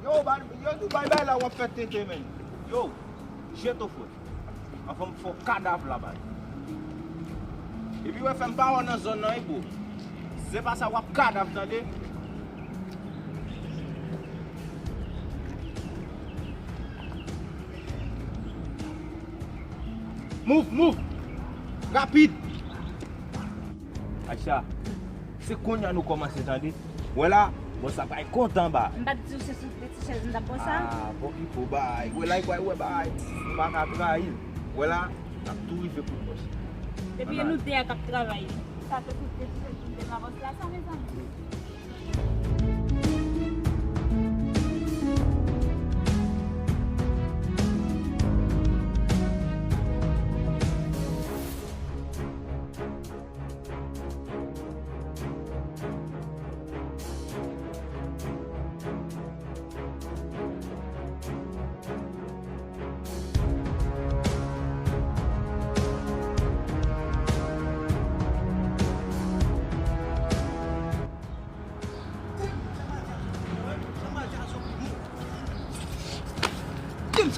Yo di bye la wap fè tete men. Yo, jeto fote. An fòm fò kadav la bay. E pi wè fèm pa wè nan zon nan e bo. Se pa sa wap kadav tande. Move! Rapide! Aisha, se konya nou komanse tande. Wè la, bon sa bay kontan ba. Mbak di se sou peti chèz nda bosa? Bon ki pou bay. Wè la wè bay. Mwa ka travay. Wè la, ap tou rive pou boss. Depi nou te a kap travay. Sa te sou peti chèz nda bosa la sa mè zan.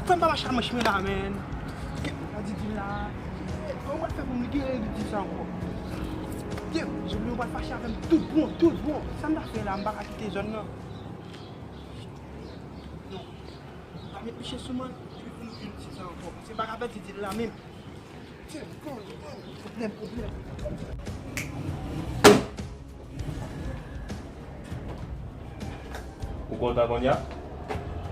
Fèm pa wach a mèch mè la men. A di di la. An wè fè pou mè gè di di sa anko. Diyo, jè mè wè fache avèm tout bon. Sa mè la fè la mbak a kite zon nan. Non. A mè piche souman, jè pou mè gè di di sa anko. Se bak avè di di la men. Tiè, problem. Ou konta konya?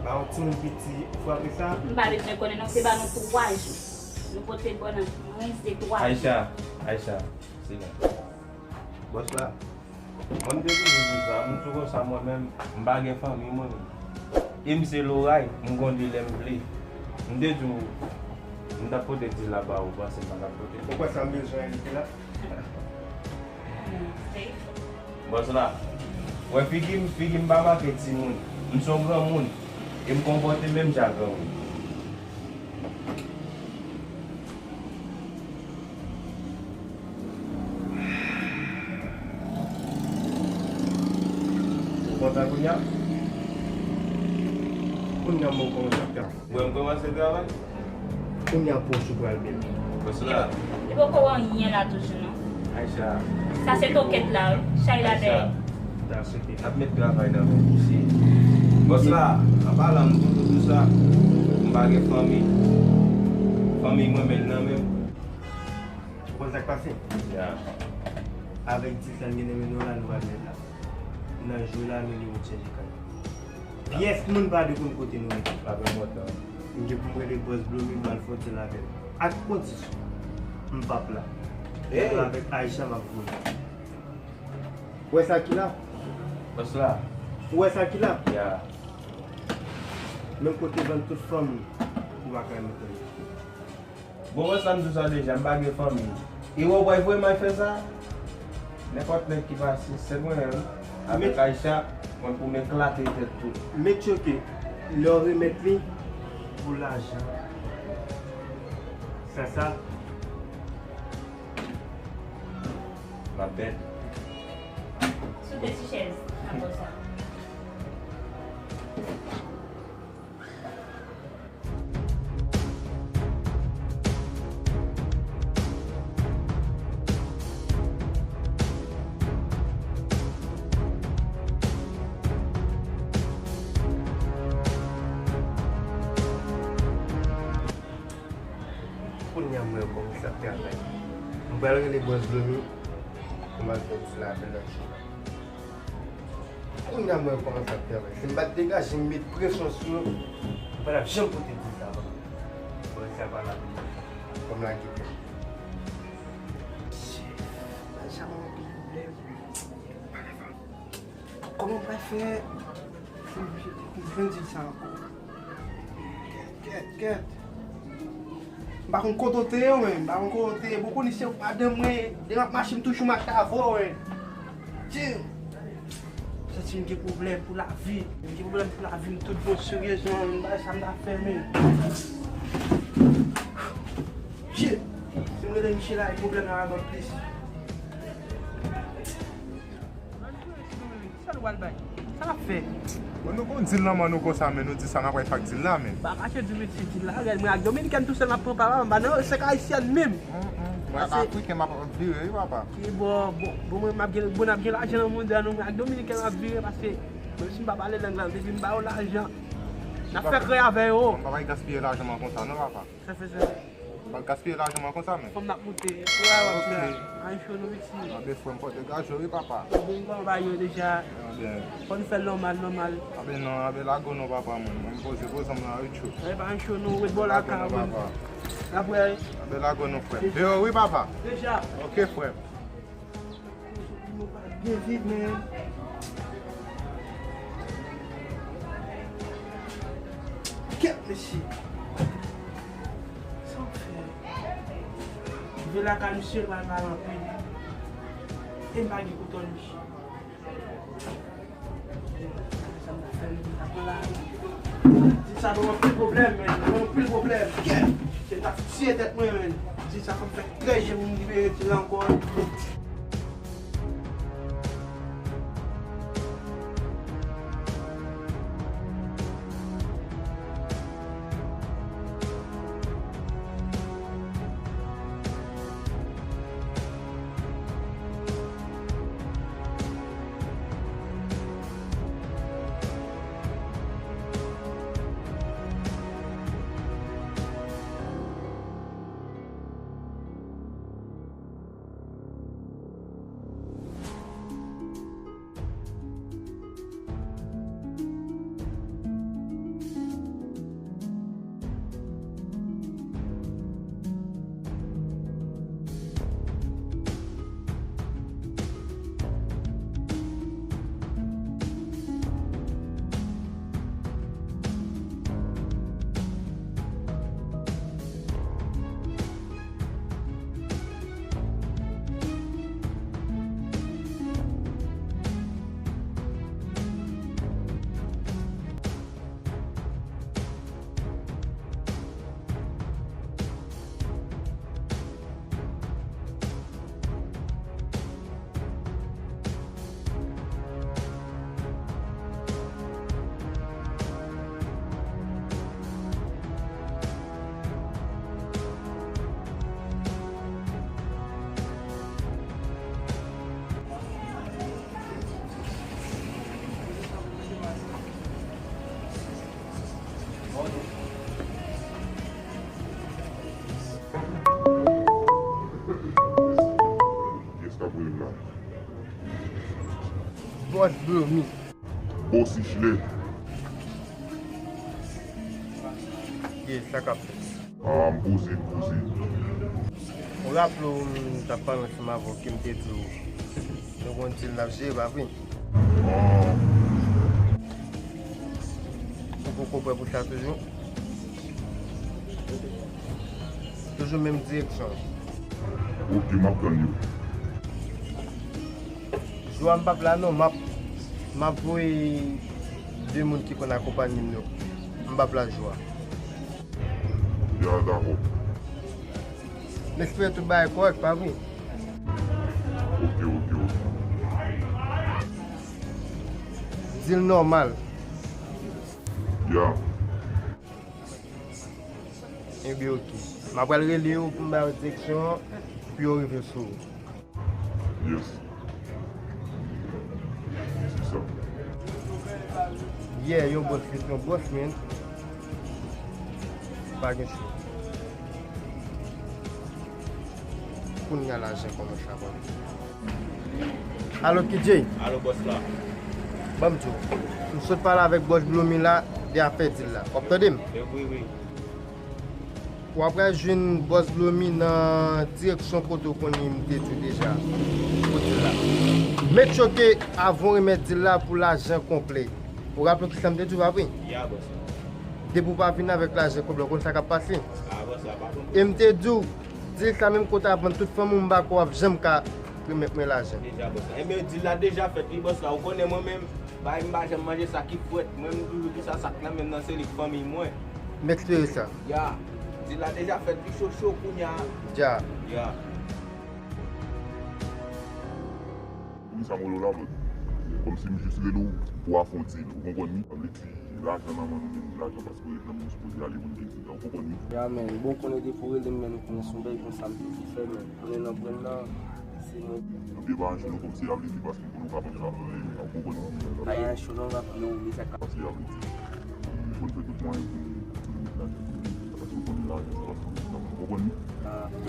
Ba an ti moun piti, fwa pe sa? Mba rit mè konen nou se ba nou 3 jou. Nou pote bonan, mwen se 3 jou. Aisha, se gen. Bos la, mwen dekou mwen sa, mwen chou kon sa mwen men, mba gen fami mwen. E mse loray, mwen gondi lem vle. Mwen dekou, mwen da pote di la ba ou ba se pa la pote. Pourquoi sa mbe jwen ite la? Bos la, wè figim ba market si moun. Mwen son gran moun. E m kompote menm jagan ou. Ou konta kounya? Kounya moun komanse fè. Ou m komanse travay? Kounya pou sou kwa albel. Bos la, Di pou kou an yen la toujou nou. Aisha, Sa se toket la, chay la de. Da se te. ap met travay nan men isi. Bos la, an pala m tout sa, m bagay fami mwen men nan men. Kon sak pase? Ya. Avèk ti san genen men nou la nou valmen la. Nan jou la nou li wot chenji kan. Piyes moun ba de kon kote nou eti. Ape mota. Mje pou mwen de boss blomi mal fote la ven. Ak konti sou. M pap la. Hey! Avèk Aisha ma foun. Wè sa ki la? Bos la, Wè sa ki la? ya. Men kote van tout fami. Ou wakay mwen kote. Bon, mwen san dou sa deja, m bagay fami. E wè wè vwe man fè sa? Nekot nek ki va si, se mwen yon. Avèk Aisha, mwen pou mè klate te tout. Mek choke, lò remet li pou l'ajan. Sa? Ma pet. Sou de si chèz, nan bosa. Kounya mwen kon sa te anay. Mwen gen li boss blomi. Kouman kon se la apel an chou. Kounya mwen kon sa te anay. Se mbat dega, jen met presyon sou. Mwen ap jen pote di sa va. Mwen se va la bi. Kom la gite. Mwen sa mwen bi blèv. Koman pa fè? Mwen di sa anko. Ket. Bakon kotote yo men, boko ni se ou padem men, den ap machim touchou mak avò men. Tiè, se ti mge problem pou la vi, m tout bon seryezman, m bay sa m da fè men. Tiè, se mge de Michel la, e problem nan agon plis. Sa nou wal bay? Ça fait. Nous avons dit là, nous comme ça, mais nous disons ça n'a pas fait dire là, mais. Bah, acheter du métier là, regarde, Dominicain tout seul n'a pas parlé, bah non, c'est haïtien même. Moi, Africain m'a viré, papa. Qui bon, m'a bien l'argent dans le monde, nous Dominicain m'a viré parce que même si je ne parle pas l'anglais, je ne parle pas l'argent. On a fait rien avec eux. On va pas gaspiller l'argent comme ça, non, papa. Ça fait ça. On va gaspiller l'argent comme ça, mais. Comme n'a monté, un show nous ici. Des fois, on peut dégager, oui, papa. On va y déjà. On fait normal. Ah ben non, avec la gono, papa, je me pose comme là, autre chose. On va un show nous, with la carte. Après, avec la gono, frère. Oui, papa. Déjà. Ok, frère. Bien vite, man. Qu'est-ce que c'est? Sans faire. Je vais la calmer sur la rampée. Et ma gueule pour ton lit. Ça m'a fait ça n'a plus de problème, man. Plus de problème. C'est ta fille tête, moi, man. Ça me fait très, je me libérer encore. Boss Blomi. Boss Ishle. Yes, ça capte. Mbuzi. On rappelle que tu as parlé de ma voix qui me dit que nous avons dit que nous avons dit vous comprenez pour ça toujours? Toujours même direction. Ok, m'a gagné. Je ne pas là, non, je vais deux personnes qui accompagnent nous. Je ne vais pas jouer. Ya, d'accord. L'esprit tout bas est correct, pas vrai? Ok. Dis normal. Ya. Et bien, ok. Je vais aller pour ma direction, puis on revient sur. Yes. C'est ça. Yeah, yo boss, c'est ton boss, man. Pas grand chose. Pour nous l'argent comme ça. Allô, KJ? Allô, boss là. Bon, je suis parler avec boss Blomi là, des affaires là. Obtenez-moi. Oui. Ou après, je une boss Blomi dans la direction protocole déjà. Mais choqué avant de mettre là pour l'argent complet. Vous rappelez que ça me dit tout va bien? Ya, boss. Dès que vous pas venir avec l'argent complet, comment ça va passer? Ah, boss là, pardon. Et me dit ça même côté avant toute femme on va quoi j'aime qu'à mettre l'argent. Déjà, boss. Et bien, il l'a déjà fait, boss là. On connaît moi-même. Bah, il m'a jamais mangé ça qui fouette. Moi-même, tout ça, là, maintenant, c'est les familles, moi. M'expliquer ça. Ya. Il a déjà fait du chaud pour nous. Ja. Ya. Oui, ça m'a l'air comme si je suis les loups. pou affronter, vous comprenez? On dit l'argent dans mon l'argent parce que nous sommes supposés aller pour une vous comprenez? Ya men, bon konen de pou el men konen son bel kon sa mte di fe men. Konen nan pren nan, se nou. On peut pas enchaîner comme si il avait parce que nous pas faire vous comprenez? A yon chou nan rap nou, li sa ka. Parce qu'il y a il faut faire tout moyen pour parce que vous connaissez l'argent, vous comprenez?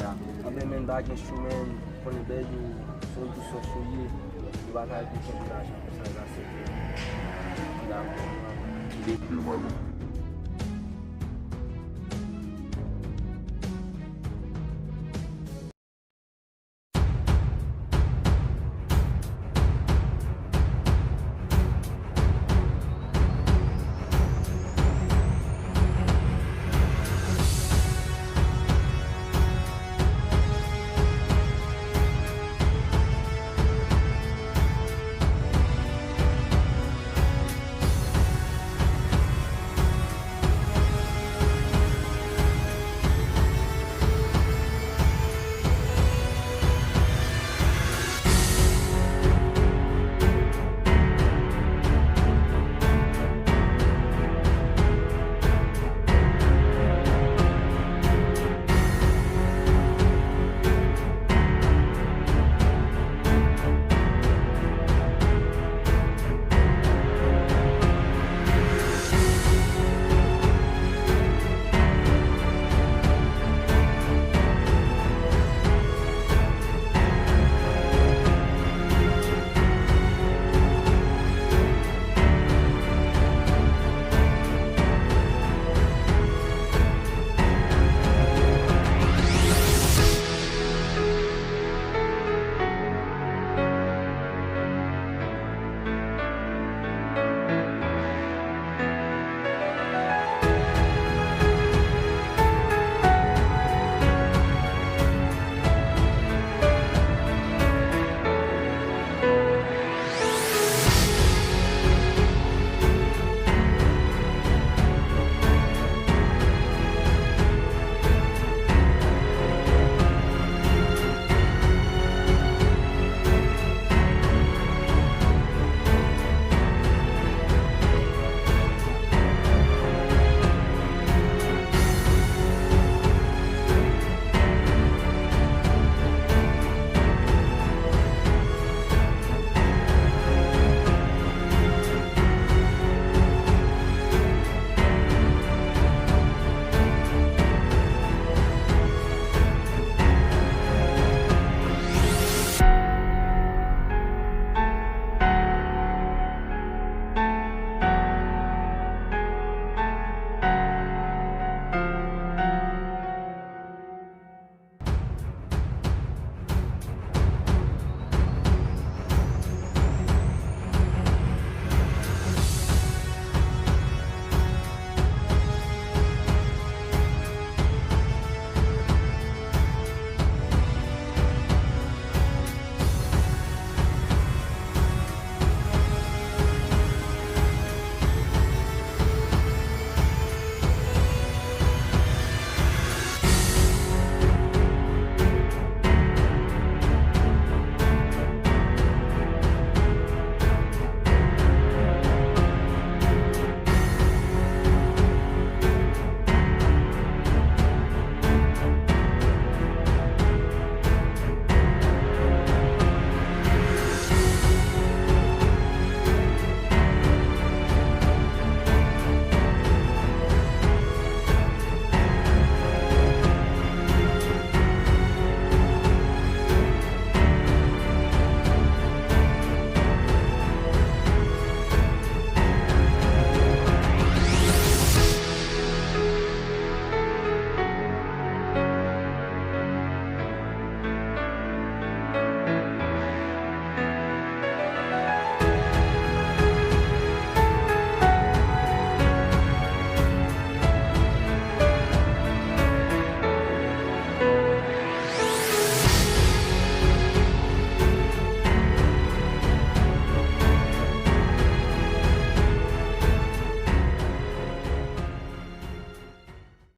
Ya, abe men da gen chou men, konen bel yo, son tou son chou ye, li baka di kon l'ajan, kon sa la se. Da, C'est le mal.